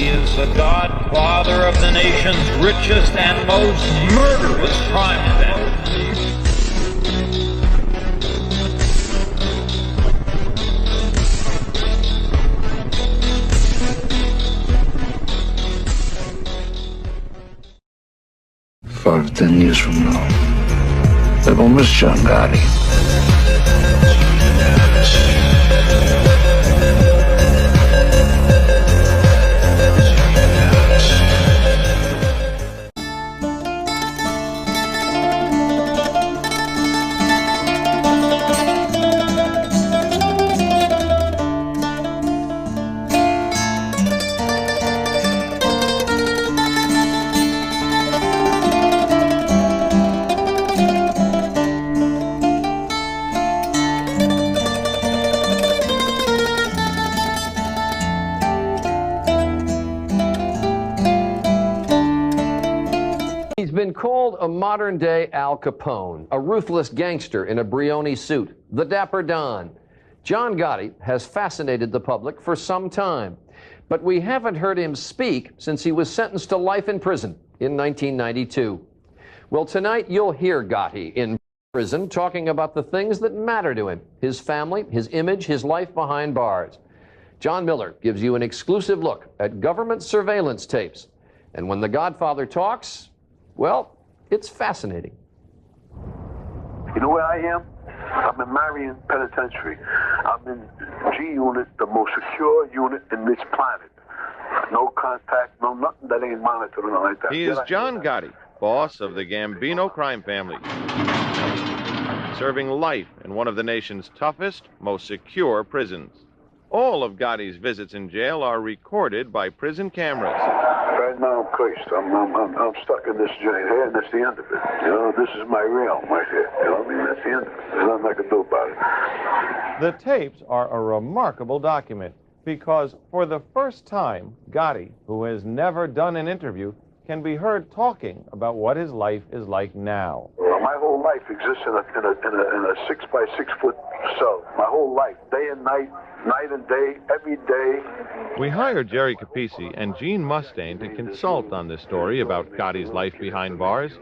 He is the godfather of the nation's richest and most murderous crime family. Five, 10 years from now, they will miss John Gotti. He's been called a modern-day Al Capone, a ruthless gangster in a Brioni suit, the Dapper Don. John Gotti has fascinated the public for some time, but we haven't heard him speak since he was sentenced to life in prison in 1992. Well, tonight you'll hear Gotti in prison talking about the things that matter to him, his family, his image, his life behind bars. John Miller gives you an exclusive look at government surveillance tapes. And when the Godfather talks, well, it's fascinating. You know where I am? I'm in Marion Penitentiary. I'm in G Unit, the most secure unit in this planet. No contact, no nothing that ain't monitored or like that. He is John Gotti, boss of the Gambino crime family, serving life in one of the nation's toughest, most secure prisons. All of Gotti's visits in jail are recorded by prison cameras. Right now I'm caged. I'm stuck in this joint here, and that's the end of it. You know, this is my realm right here. You know what I mean? That's the end of it. There's nothing I can do about it. The tapes are a remarkable document because for the first time, Gotti, who has never done an interview, can be heard talking about what his life is like now. My whole life exists in a 6 by 6 foot cell. My whole life, day and night and day, every day. We hired Jerry Capisi and Gene Mustaine to consult on this story about Gotti's life behind bars.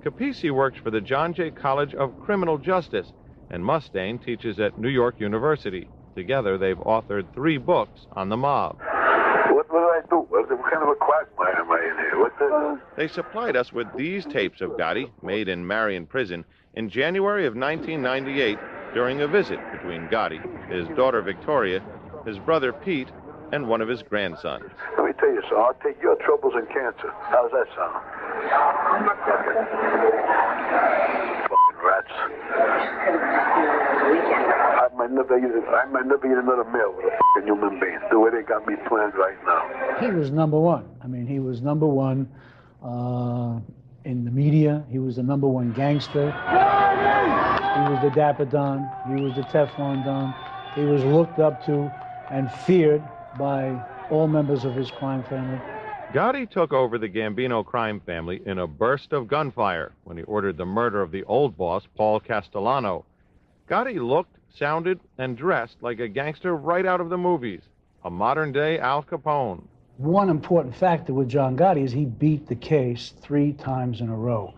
Capisi works for the John Jay College of Criminal Justice, and Mustaine teaches at New York University. Together, they've authored 3 books on the mob. What do I do? What kind of a quagmire am I in here? They supplied us with these tapes of Gotti, made in Marion Prison, in January of 1998 during a visit between Gotti, his daughter Victoria, his brother Pete, and one of his grandsons. Let me tell you something. I'll take your troubles and cancer. How's that sound? Fucking rats. I might never eat another meal with a fucking human being, the way they got me planned right now. He was number one. I mean, he was number one in the media. He was the number one gangster. He was the Dapper Don. He was the Teflon Don. He was looked up to and feared by all members of his crime family. Gotti took over the Gambino crime family in a burst of gunfire when he ordered the murder of the old boss, Paul Castellano. Gotti looked, sounded, and dressed like a gangster right out of the movies, a modern-day Al Capone. One important factor with John Gotti is he beat the case 3 times in a row.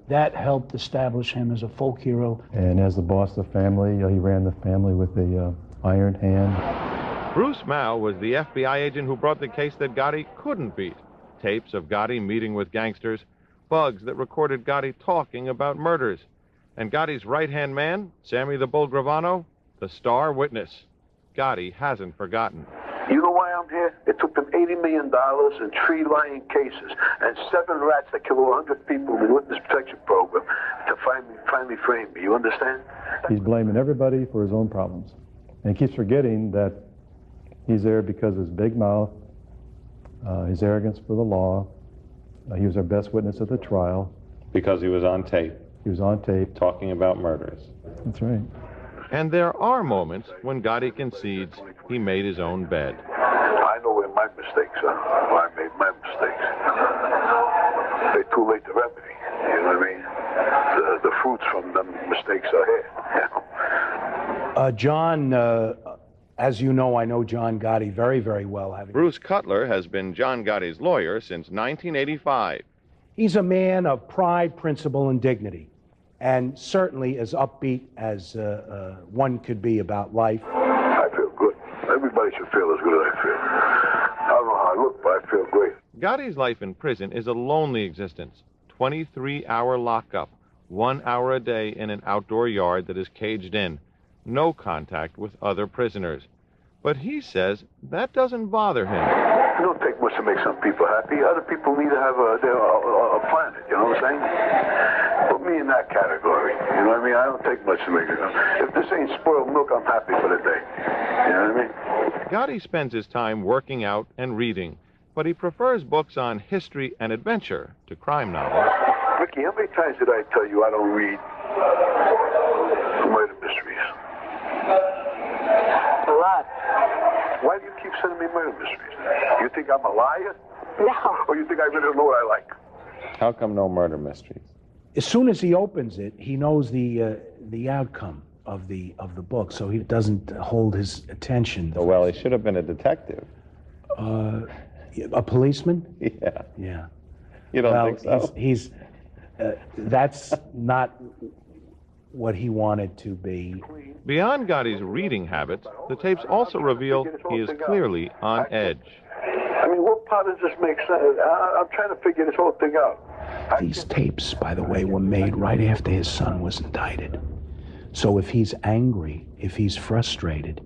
That helped establish him as a folk hero. And as the boss of the family, he ran the family with a iron hand. Bruce Mao was the FBI agent who brought the case that Gotti couldn't beat. Tapes of Gotti meeting with gangsters, bugs that recorded Gotti talking about murders. And Gotti's right-hand man, Sammy the Bull Gravano, the star witness. Gotti hasn't forgotten. You know why I'm here? It took them $80 million in 3 lying cases and 7 rats that killed 100 people in the witness protection program to finally frame me. You understand? He's blaming everybody for his own problems. And he keeps forgetting that he's there because of his big mouth, his arrogance for the law. He was our best witness at the trial. Because he was on tape. He was on tape. Talking about murders. That's right. And there are moments when Gotti concedes he made his own bed. I know where my mistakes are, where I made my mistakes. They're too late to remedy, you know what I mean? The fruits from them mistakes are here. John As you know, I know John Gotti very, very well. Bruce Cutler has been John Gotti's lawyer since 1985. He's a man of pride, principle, and dignity, and certainly as upbeat as one could be about life. I feel good. Everybody should feel as good as I feel. I don't know how I look, but I feel great. Gotti's life in prison is a lonely existence. 23-hour lockup, 1 hour a day in an outdoor yard that is caged in. No contact with other prisoners. But he says that doesn't bother him. It don't take much to make some people happy. Other people need to have a planet, you know what I'm saying? Put me in that category, you know what I mean? I don't take much to make it. If this ain't spoiled milk, I'm happy for the day. You know what I mean? Gotti spends his time working out and reading, but he prefers books on history and adventure to crime novels. Ricky, how many times did I tell you I don't read murder mysteries? A lot. Why do you keep sending me murder mysteries? You think I'm a liar? No. Or you think I really know what I like? How come no murder mysteries? As soon as he opens it, he knows the outcome of the book, so he doesn't hold his attention. Oh, well, he should have been a detective. A policeman? Yeah. Yeah. You don't think so? He's that's not what he wanted to be. Beyond Gotti's reading habits, the tapes also reveal he is clearly on edge. I mean, what part does this make sense? I'm trying to figure this whole thing out. These tapes, by the way, were made right after his son was indicted. So if he's angry, if he's frustrated,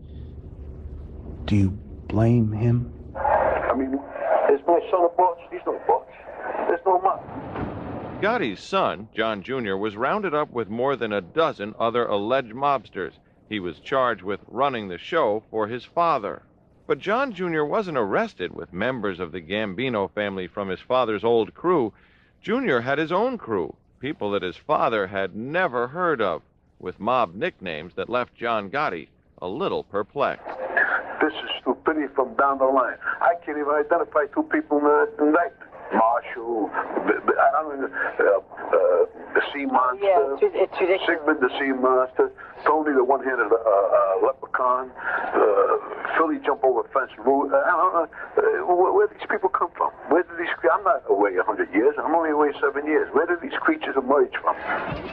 do you blame him? I mean, is my son a boss? He's no boss. There's no mom. Gotti's son, John Jr., was rounded up with more than a dozen other alleged mobsters. He was charged with running the show for his father. But John Jr. wasn't arrested with members of the Gambino family from his father's old crew. Jr. had his own crew, people that his father had never heard of, with mob nicknames that left John Gotti a little perplexed. This is stupidity from down the line. I can't even identify two people in the indictment. Marshall, I don't know, the Sea Monster, Yeah, it's ridiculous. Sigmund the Sea Monster, Tony the one-handed leprechaun, Philly jump over fence roof. I don't know, where do these people come from? Where do these? I'm not away 100 years. I'm only away 7 years. Where did these creatures emerge from?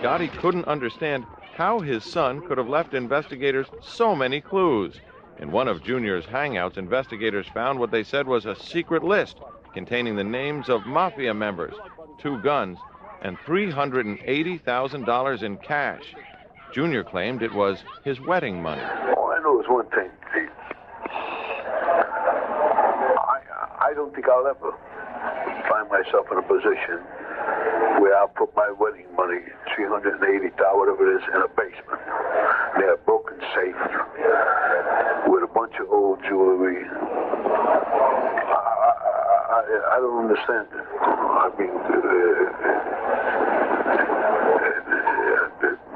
Gotti couldn't understand how his son could have left investigators so many clues. In one of Junior's hangouts, investigators found what they said was a secret list containing the names of Mafia members, 2 guns, and $380,000 in cash. Junior claimed it was his wedding money. All I know is one thing, Pete. I don't think I'll ever find myself in a position where I'll put my wedding money, $380,000, whatever it is, in a basement near a broken safe with a bunch of old jewelry. I don't understand it. I mean,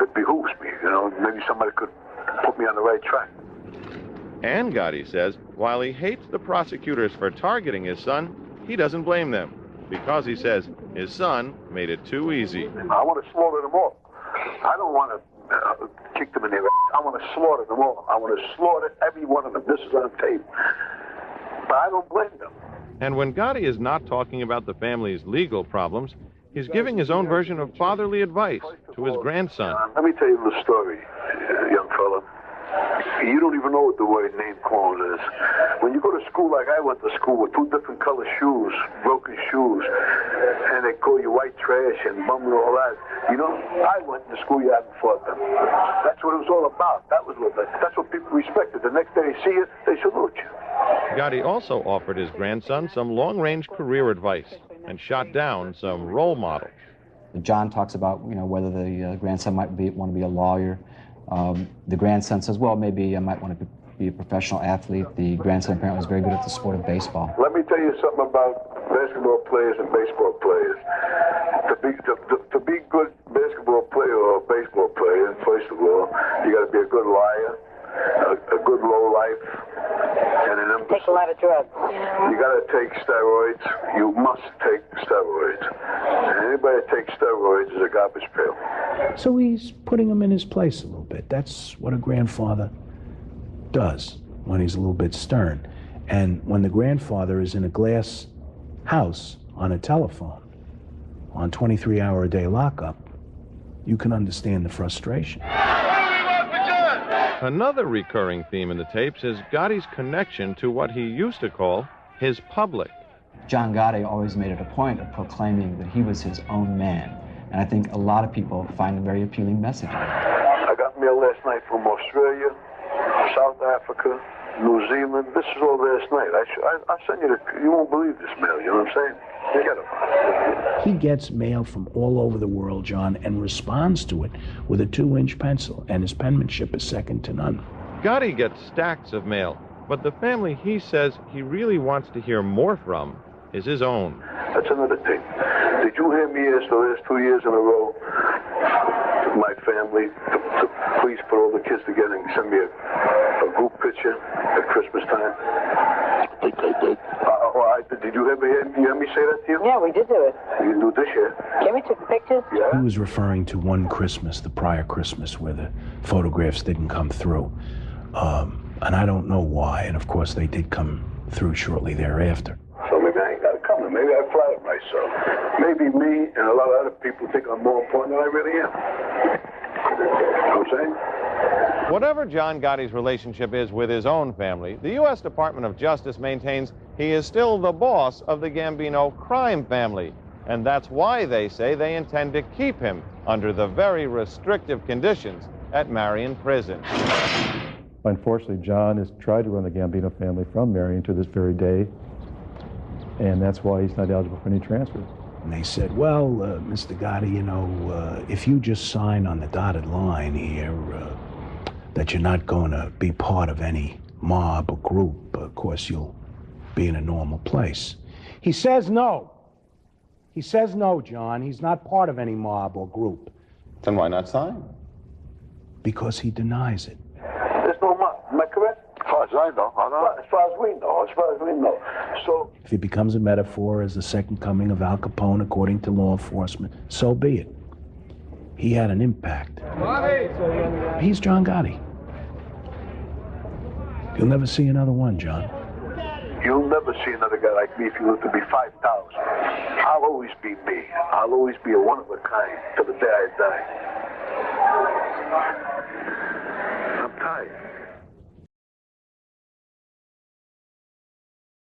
it behooves me, you know. Maybe somebody could put me on the right track. And Gotti says, while he hates the prosecutors for targeting his son, he doesn't blame them, because he says his son made it too easy. I want to slaughter them all. I don't want to kick them in their ass. I want to slaughter them all. I want to slaughter every one of them. This is on tape. But I don't blame them. And when Gotti is not talking about the family's legal problems, he's giving his own version of fatherly advice to his grandson. Let me tell you a little story, young fella. You don't even know what the word name calling is. When you go to school like I went to school with 2 different color shoes, broken shoes, and they call you white trash and bum and all that, you know, I went to school, you haven't fought them. That's what it was all about. That's what people respected. The next day they see you, they salute you. Gotti also offered his grandson some long-range career advice and shot down some role models. John talks about, you know, whether the grandson might want to be a lawyer. The grandson says, well, maybe I might want to be a professional athlete. The grandson apparently was very good at the sport of baseball. Let me tell you something about basketball players and baseball players. To be good basketball player or baseball player, first of all, you got to be a good liar, a good low life, and an imbecile. Take a lot of drugs. You got to take steroids. You must take steroids. And anybody that takes steroids is a garbage pail. So he's putting him in his place a little bit. That's what a grandfather does. when he's a little bit stern. And when the grandfather is in a glass house on a telephone, on 23-hour-a-day lockup, you can understand the frustration. Another recurring theme in the tapes is Gotti's connection to what he used to call his public. John Gotti always made it a point of proclaiming that he was his own man. And I think a lot of people find a very appealing message. I got mail last night from Australia, South Africa, New Zealand. This is all last night. I sent you you won't believe this mail, you know what I'm saying? Forget about it. He gets mail from all over the world, John, and responds to it with a 2-inch pencil, and his penmanship is second to none. Gotti gets stacks of mail, but the family he says he really wants to hear more from is his own. That's another thing. Did you hear me ask the last 2 years in a row, my family, to please put all the kids together and send me a group picture at Christmas time? They did. Did you ever hear me say that to you? Yeah, we did do it. You didn't do it this year. Yeah, we took pictures. Yeah. He was referring to one Christmas, the prior Christmas, where the photographs didn't come through. And I don't know why, and of course they did come through shortly thereafter. So maybe I ain't got it coming. Maybe I flattered myself. Maybe me and a lot of other people think I'm more important than I really am. You know what I'm saying? Whatever John Gotti's relationship is with his own family, the U.S. Department of Justice maintains he is still the boss of the Gambino crime family. And that's why they say they intend to keep him under the very restrictive conditions at Marion Prison. Unfortunately, John has tried to run the Gambino family from Marion to this very day, and that's why he's not eligible for any transfer. And they said, well, Mr. Gotti, you know, if you just sign on the dotted line here that you're not going to be part of any mob or group, of course you'll be in a normal place. He says no. He says no, John. He's not part of any mob or group. Then why not sign? Because he denies it. There's no mob. Am I correct? As far as I know. As far as we know. As far as we know. So if it becomes a metaphor as the second coming of Al Capone according to law enforcement, so be it. He had an impact. He's John Gotti. You'll never see another one, John. You'll never see another guy like me if you live to be 5,000. I'll always be me. I'll always be a one of a kind till the day I die. I'm tired.